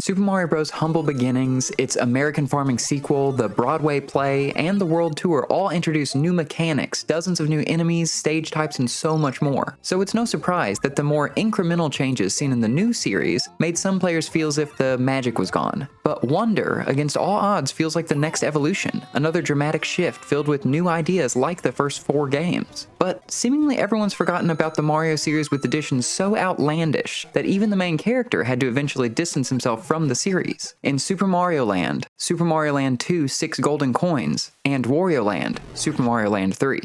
Super Mario Bros. Humble Beginnings, its American farming sequel, the Broadway play, and the World Tour all introduce new mechanics, dozens of new enemies, stage types, and so much more. So it's no surprise that the more incremental changes seen in the new series made some players feel as if the magic was gone. But Wonder, against all odds, feels like the next evolution, another dramatic shift filled with new ideas like the first 4 games. But seemingly everyone's forgotten about the Mario series with additions so outlandish that even the main character had to eventually distance himself from the series. In Super Mario Land, Super Mario Land 2 6 Golden Coins, and Wario Land, Super Mario Land 3.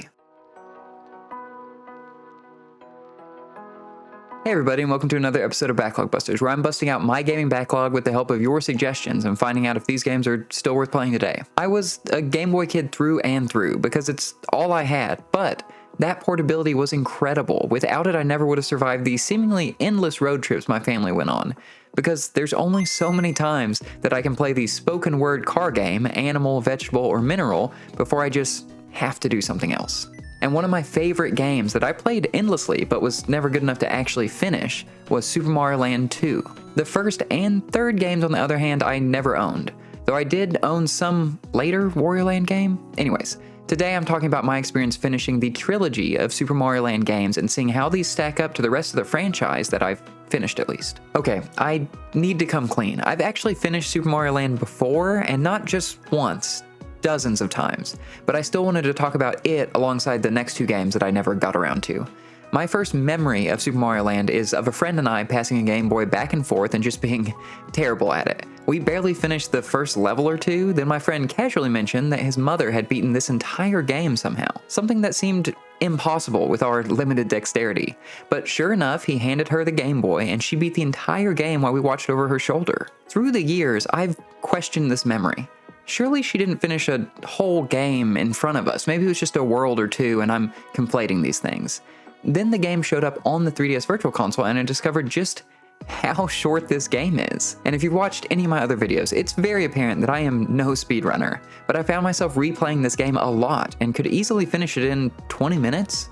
Hey everybody, and welcome to another episode of BacklogBusters, where I'm busting out my gaming backlog with the help of your suggestions and finding out if these games are still worth playing today. I was a Game Boy kid through and through because it's all I had, but that portability was incredible. Without it, I never would have survived the seemingly endless road trips my family went on. Because there's only so many times that I can play the spoken word car game, animal, vegetable, or mineral, before I just have to do something else. And one of my favorite games that I played endlessly but was never good enough to actually finish was Super Mario Land 2. The first and third games, on the other hand, I never owned, though I did own some later Wario Land game. Anyways, today I'm talking about my experience finishing the trilogy of Super Mario Land games and seeing how these stack up to the rest of the franchise that I've finished at least. Okay, I need to come clean. I've actually finished Super Mario Land before, and not just once, dozens of times, but I still wanted to talk about it alongside the next 2 games that I never got around to. My first memory of Super Mario Land is of a friend and I passing a Game Boy back and forth and just being terrible at it. We barely finished the first level or 2, then my friend casually mentioned that his mother had beaten this entire game somehow, something that seemed impossible with our limited dexterity. But sure enough, he handed her the Game Boy and she beat the entire game while we watched over her shoulder. Through the years, I've questioned this memory. Surely she didn't finish a whole game in front of us. Maybe it was just a world or 2 and I'm conflating these things. Then the game showed up on the 3DS Virtual Console and I discovered just how short this game is. And if you've watched any of my other videos, it's very apparent that I am no speedrunner, but I found myself replaying this game a lot and could easily finish it in 20 minutes.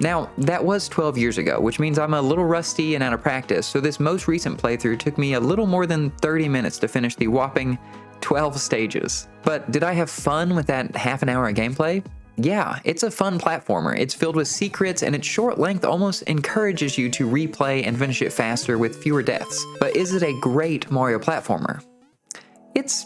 Now, that was 12 years ago, which means I'm a little rusty and out of practice, so this most recent playthrough took me a little more than 30 minutes to finish the whopping 12 stages. But did I have fun with that half an hour of gameplay? Yeah, it's a fun platformer. It's filled with secrets, and its short length almost encourages you to replay and finish it faster with fewer deaths. But is it a great Mario platformer? It's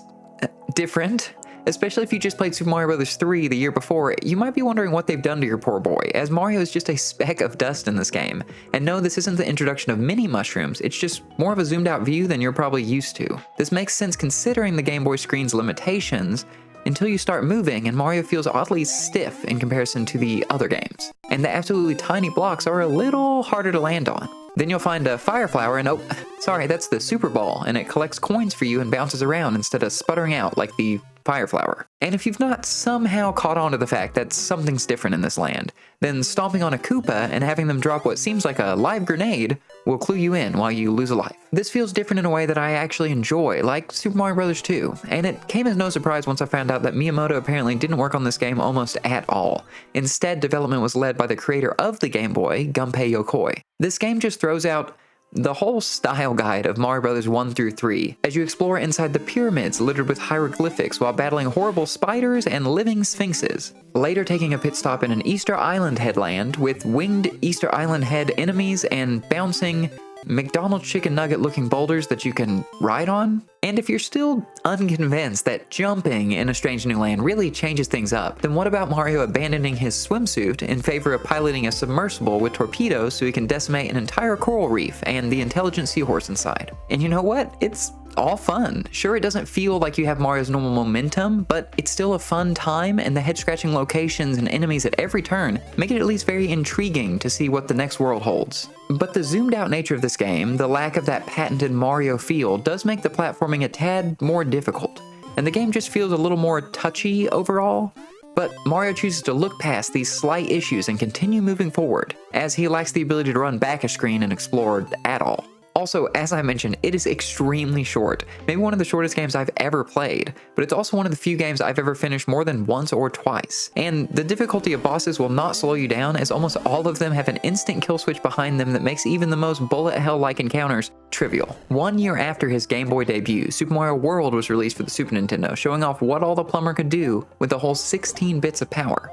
different. Especially if you just played Super Mario Bros. 3 the year before, you might be wondering what they've done to your poor boy, as Mario is just a speck of dust in this game. And no, this isn't the introduction of mini mushrooms, it's just more of a zoomed out view than you're probably used to. This makes sense considering the Game Boy screen's limitations, until you start moving and Mario feels oddly stiff in comparison to the other games. And the absolutely tiny blocks are a little harder to land on. Then you'll find a fire flower and oh, sorry, that's the super ball, and it collects coins for you and bounces around instead of sputtering out like the fire flower. And if you've not somehow caught on to the fact that something's different in this land, then stomping on a Koopa and having them drop what seems like a live grenade will clue you in while you lose a life. This feels different in a way that I actually enjoy, like Super Mario Bros. 2, and it came as no surprise once I found out that Miyamoto apparently didn't work on this game almost at all. Instead, development was led by the creator of the Game Boy, Gunpei Yokoi. This game just throws out the whole style guide of Mario Bros. 1 through 3, as you explore inside the pyramids littered with hieroglyphics while battling horrible spiders and living sphinxes. Later taking a pit stop in an Easter Island headland with winged Easter Island head enemies and bouncing McDonald's chicken nugget looking boulders that you can ride on. And if you're still unconvinced that jumping in a strange new land really changes things up, then what about Mario abandoning his swimsuit in favor of piloting a submersible with torpedoes so he can decimate an entire coral reef and the intelligent seahorse inside? And you know what? It's all fun. Sure, it doesn't feel like you have Mario's normal momentum, but it's still a fun time, and the head-scratching locations and enemies at every turn make it at least very intriguing to see what the next world holds. But the zoomed-out nature of this game, the lack of that patented Mario feel, does make the platforming a tad more difficult, and the game just feels a little more touchy overall. But Mario chooses to look past these slight issues and continue moving forward, as he lacks the ability to run back a screen and explore at all. Also, as I mentioned, it is extremely short, maybe one of the shortest games I've ever played, but it's also one of the few games I've ever finished more than once or twice. And the difficulty of bosses will not slow you down, as almost all of them have an instant kill switch behind them that makes even the most bullet hell-like encounters trivial. 1 year after his Game Boy debut, Super Mario World was released for the Super Nintendo, showing off what all the plumber could do with the whole 16 bits of power.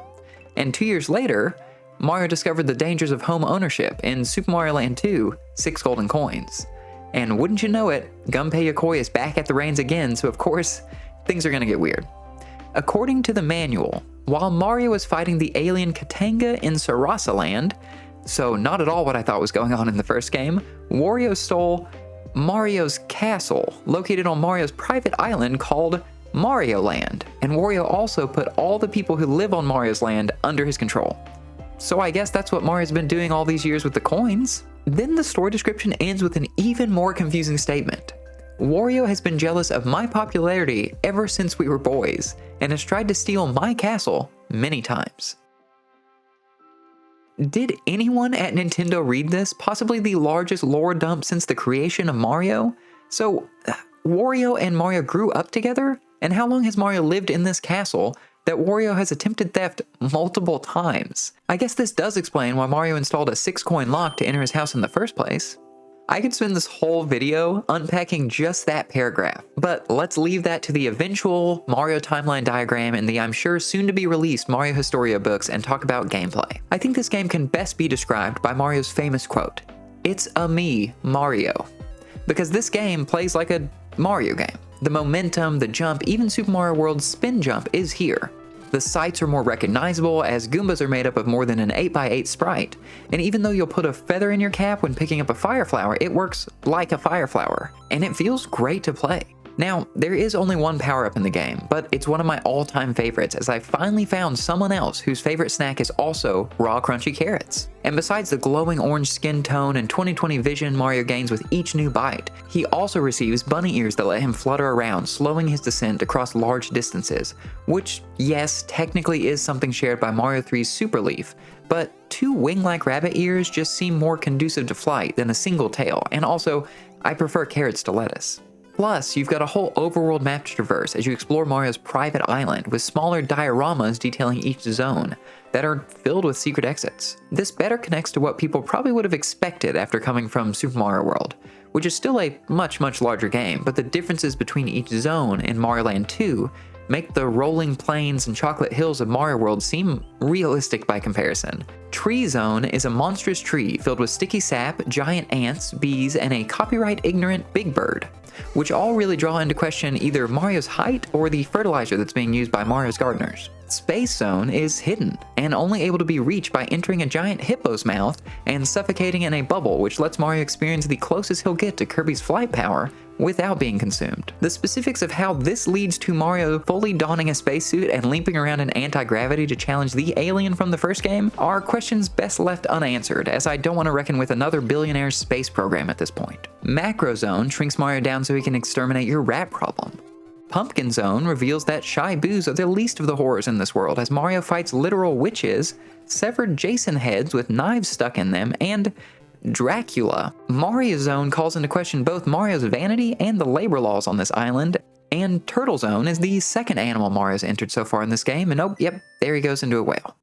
And 2 years later, Mario discovered the dangers of home ownership in Super Mario Land 2, 6 Golden Coins. And wouldn't you know it, Gunpei Yokoi is back at the reins again, so of course, things are gonna get weird. According to the manual, while Mario was fighting the alien Katanga in Sarasa Land, so not at all what I thought was going on in the first game, Wario stole Mario's castle, located on Mario's private island called Wario Land, and Wario also put all the people who live on Mario's land under his control. So I guess that's what Mario's been doing all these years with the coins. Then the story description ends with an even more confusing statement. Wario has been jealous of my popularity ever since we were boys, and has tried to steal my castle many times. Did anyone at Nintendo read this? Possibly the largest lore dump since the creation of Mario? So, Wario and Mario grew up together? And how long has Mario lived in this castle that Wario has attempted theft multiple times? I guess this does explain why Mario installed a 6-coin lock to enter his house in the first place. I could spend this whole video unpacking just that paragraph, but let's leave that to the eventual Mario timeline diagram in the I'm sure soon to be released Mario Historia books and talk about gameplay. I think this game can best be described by Mario's famous quote, "It's a me, Mario." Because this game plays like a Mario game. The momentum, the jump, even Super Mario World's spin jump is here. The sights are more recognizable as Goombas are made up of more than an 8x8 sprite, and even though you'll put a feather in your cap when picking up a fire flower, it works like a fire flower, and it feels great to play. Now, there is only one power-up in the game, but it's one of my all-time favorites as I finally found someone else whose favorite snack is also raw crunchy carrots. And besides the glowing orange skin tone and 20/20 vision Mario gains with each new bite, he also receives bunny ears that let him flutter around, slowing his descent across large distances, which, yes, technically is something shared by Mario 3's Super Leaf, but 2 wing-like rabbit ears just seem more conducive to flight than a single tail, and also, I prefer carrots to lettuce. Plus, you've got a whole overworld map to traverse as you explore Mario's private island with smaller dioramas detailing each zone that are filled with secret exits. This better connects to what people probably would have expected after coming from Super Mario World, which is still a much larger game, but the differences between each zone in Mario Land 2 make the rolling plains and chocolate hills of Mario World seem realistic by comparison. Tree Zone is a monstrous tree filled with sticky sap, giant ants, bees, and a copyright-ignorant big bird, which all really draw into question either Mario's height or the fertilizer that's being used by Mario's gardeners. Space Zone is hidden and only able to be reached by entering a giant hippo's mouth and suffocating in a bubble, which lets Mario experience the closest he'll get to Kirby's flight power without being consumed. The specifics of how this leads to Mario fully donning a spacesuit and leaping around in anti-gravity to challenge the alien from the first game are questions best left unanswered, as I don't want to reckon with another billionaire's space program at this point. Macro Zone shrinks Mario down so he can exterminate your rat problem. Pumpkin Zone reveals that shy boos are the least of the horrors in this world as Mario fights literal witches, severed Jason heads with knives stuck in them, and Dracula. Mario Zone calls into question both Mario's vanity and the labor laws on this island, and Turtle Zone is the second animal Mario's entered so far in this game, and oh, yep, there he goes into a whale.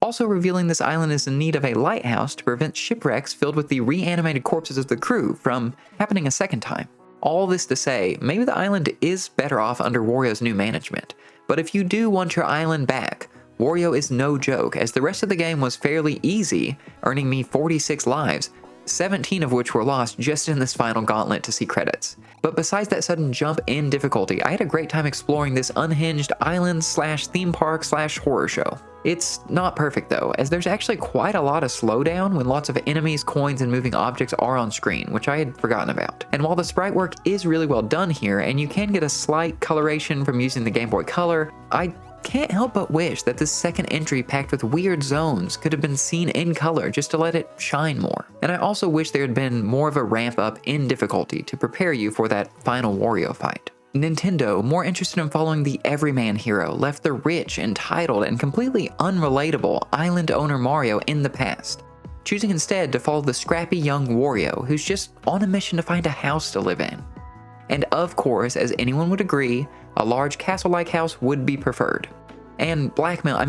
Also revealing this island is in need of a lighthouse to prevent shipwrecks filled with the reanimated corpses of the crew from happening a second time. All this to say, maybe the island is better off under Wario's new management, but if you do want your island back, Wario is no joke, as the rest of the game was fairly easy, earning me 46 lives, 17 of which were lost just in this final gauntlet to see credits. But besides that sudden jump in difficulty, I had a great time exploring this unhinged island/theme park/horror show. It's not perfect though, as there's actually quite a lot of slowdown when lots of enemies, coins, and moving objects are on screen, which I had forgotten about. And while the sprite work is really well done here, and you can get a slight coloration from using the Game Boy Color, I can't help but wish that this second entry packed with weird zones could have been seen in color just to let it shine more. And I also wish there had been more of a ramp up in difficulty to prepare you for that final Wario fight. Nintendo, more interested in following the everyman hero, left the rich, entitled, and completely unrelatable island owner Mario in the past. choosing instead to follow the scrappy young Wario who's just on a mission to find a house to live in. And of course, as anyone would agree, a large castle-like house would be preferred. And blackmail,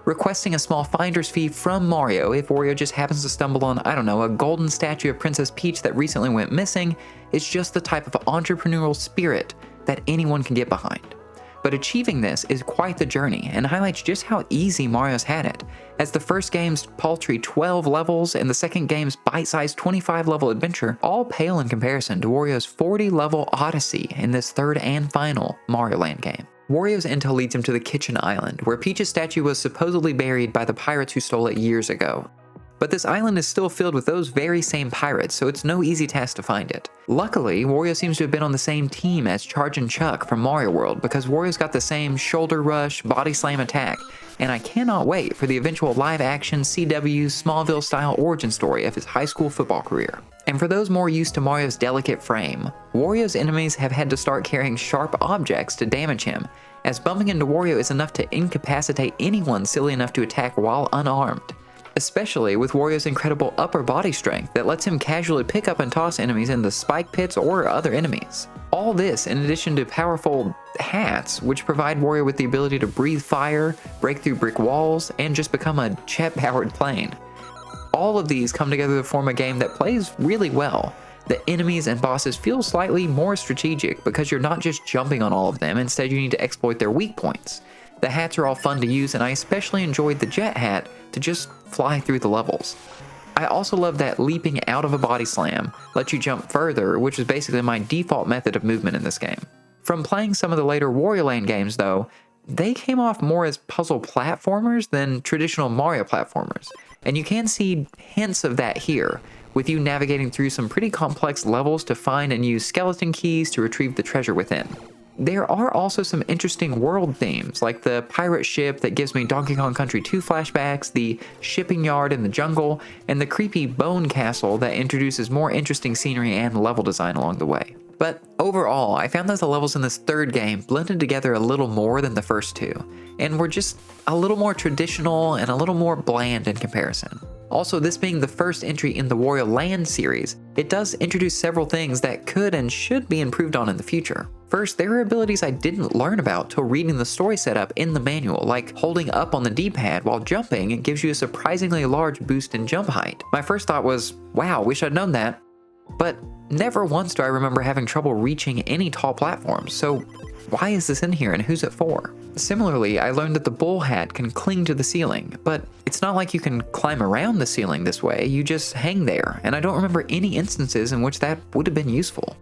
requesting a small finder's fee from Mario if Wario just happens to stumble on, a golden statue of Princess Peach that recently went missing, is just the type of entrepreneurial spirit that anyone can get behind. But achieving this is quite the journey and highlights just how easy Mario's had it, as the first game's paltry 12 levels and the second game's bite-sized 25-level adventure all pale in comparison to Wario's 40-level odyssey in this third and final Wario Land game. Wario's intel leads him to the Kitchen Island, where Peach's statue was supposedly buried by the pirates who stole it years ago. But this island is still filled with those very same pirates, so it's no easy task to find it. Luckily, Wario seems to have been on the same team as Chargin' Chuck from Mario World, because Wario's got the same shoulder rush, body slam attack, and I cannot wait for the eventual live-action CW Smallville-style origin story of his high school football career. And for those more used to Mario's delicate frame, Wario's enemies have had to start carrying sharp objects to damage him, as bumping into Wario is enough to incapacitate anyone silly enough to attack while unarmed. Especially with Wario's incredible upper body strength that lets him casually pick up and toss enemies into spike pits or other enemies. All this in addition to powerful hats, which provide Wario with the ability to breathe fire, break through brick walls, and just become a jet-powered plane. All of these come together to form a game that plays really well. The enemies and bosses feel slightly more strategic because you're not just jumping on all of them, instead you need to exploit their weak points. The hats are all fun to use, and I especially enjoyed the jet hat to just fly through the levels. I also love that leaping out of a body slam lets you jump further, which is basically my default method of movement in this game. From playing some of the later Wario Land games though, they came off more as puzzle platformers than traditional Mario platformers, and you can see hints of that here, with you navigating through some pretty complex levels to find and use skeleton keys to retrieve the treasure within. There are also some interesting world themes, like the pirate ship that gives me Donkey Kong Country 2 flashbacks, the shipping yard in the jungle, and the creepy bone castle that introduces more interesting scenery and level design along the way. But overall, I found that the levels in this third game blended together a little more than the first two, and were just a little more traditional and a little more bland in comparison. Also, this being the first entry in the Wario Land series, it does introduce several things that could and should be improved on in the future. First, there are abilities I didn't learn about till reading the story setup in the manual, like holding up on the D-pad while jumping it gives you a surprisingly large boost in jump height. My first thought was, wow, wish I'd known that. But never once do I remember having trouble reaching any tall platforms, so why is this in here and who's it for? Similarly, I learned that the bull hat can cling to the ceiling, but it's not like you can climb around the ceiling this way, you just hang there, and I don't remember any instances in which that would have been useful.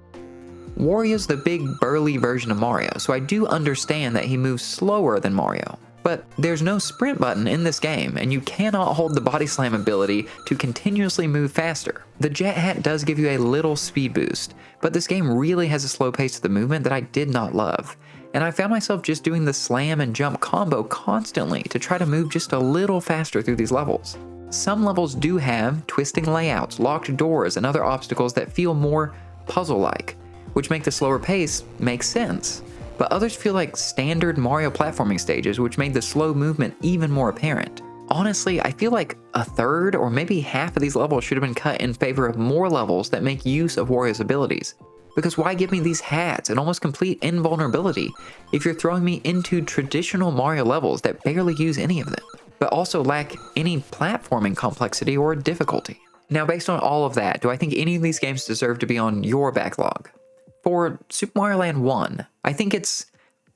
Wario's the big burly version of Mario, so I do understand that he moves slower than Mario. But there's no sprint button in this game, and you cannot hold the body slam ability to continuously move faster. The jet hat does give you a little speed boost, but this game really has a slow pace to the movement that I did not love. And I found myself just doing the slam and jump combo constantly to try to move just a little faster through these levels. Some levels do have twisting layouts, locked doors, and other obstacles that feel more puzzle-like, which make the slower pace make sense. But others feel like standard Mario platforming stages, which made the slow movement even more apparent. Honestly, I feel like a third or maybe half of these levels should have been cut in favor of more levels that make use of Wario's abilities. Because why give me these hats and almost complete invulnerability if you're throwing me into traditional Mario levels that barely use any of them, but also lack any platforming complexity or difficulty? Now, based on all of that, do I think any of these games deserve to be on your backlog? For Super Mario Land 1, I think it's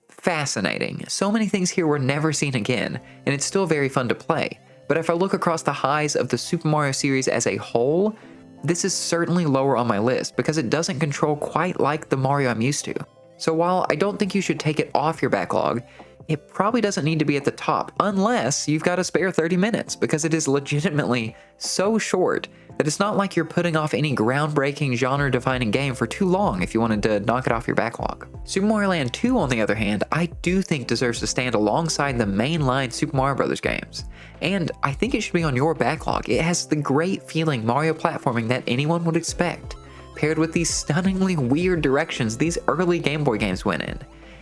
fascinating. So many things here were never seen again, and it's still very fun to play. But if I look across the highs of the Super Mario series as a whole, this is certainly lower on my list because it doesn't control quite like the Mario I'm used to. So while I don't think you should take it off your backlog, it probably doesn't need to be at the top unless you've got a spare 30 minutes because it is legitimately so short that it's not like you're putting off any groundbreaking genre-defining game for too long if you wanted to knock it off your backlog. Super Mario Land 2, on the other hand, I do think deserves to stand alongside the mainline Super Mario Bros. Games. And I think it should be on your backlog. It has the great feeling Mario platforming that anyone would expect, paired with these stunningly weird directions these early Game Boy games went in.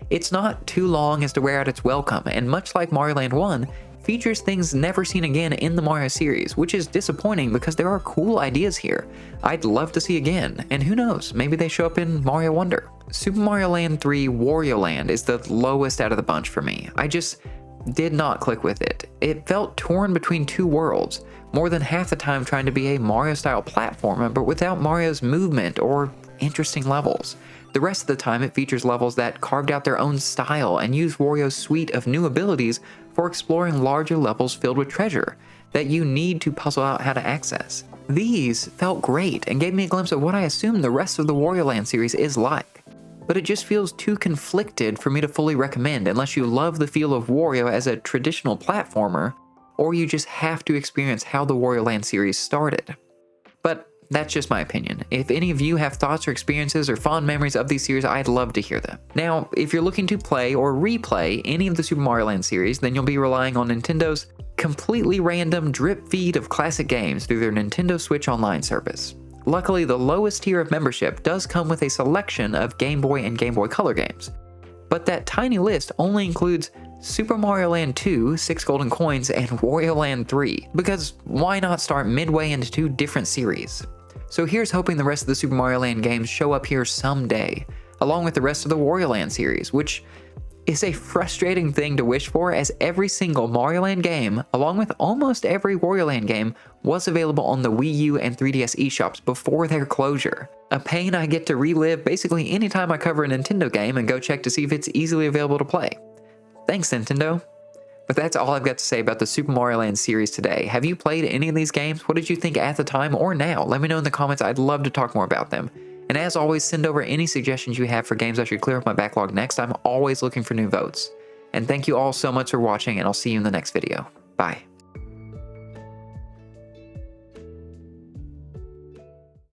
It's not too long as to wear out its welcome, and much like Mario Land 1, features things never seen again in the Mario series, which is disappointing because there are cool ideas here I'd love to see again, and who knows, maybe they show up in Mario Wonder. Super Mario Land 3 Wario Land is the lowest out of the bunch for me. I just did not click with it. It felt torn between two worlds, more than half the time trying to be a Mario-style platformer, but without Mario's movement or interesting levels. The rest of the time it features levels that carved out their own style and used Wario's suite of new abilities for exploring larger levels filled with treasure that you need to puzzle out how to access. These felt great and gave me a glimpse of what I assume the rest of the Wario Land series is like. But it just feels too conflicted for me to fully recommend unless you love the feel of Wario as a traditional platformer, or you just have to experience how the Wario Land series started. But that's just my opinion. If any of you have thoughts or experiences or fond memories of these series, I'd love to hear them. Now, if you're looking to play or replay any of the Super Mario Land series, then you'll be relying on Nintendo's completely random drip feed of classic games through their Nintendo Switch Online service. Luckily, the lowest tier of membership does come with a selection of Game Boy and Game Boy Color games. But that tiny list only includes Super Mario Land 2, 6 golden coins, and Wario Land 3, because why not start midway into two different series? So here's hoping the rest of the Super Mario Land games show up here someday, along with the rest of the Wario Land series, which is a frustrating thing to wish for, as every single Mario Land game, along with almost every Wario Land game, was available on the Wii U and 3DS eShops before their closure. A pain I get to relive basically anytime I cover a Nintendo game and go check to see if it's easily available to play. Thanks, Nintendo. But that's all I've got to say about the Super Mario Land series today. Have you played any of these games? What did you think at the time or now? Let me know in the comments. I'd love to talk more about them. And as always, send over any suggestions you have for games I should clear up my backlog next. I'm always looking for new votes. And thank you all so much for watching, and I'll see you in the next video. Bye.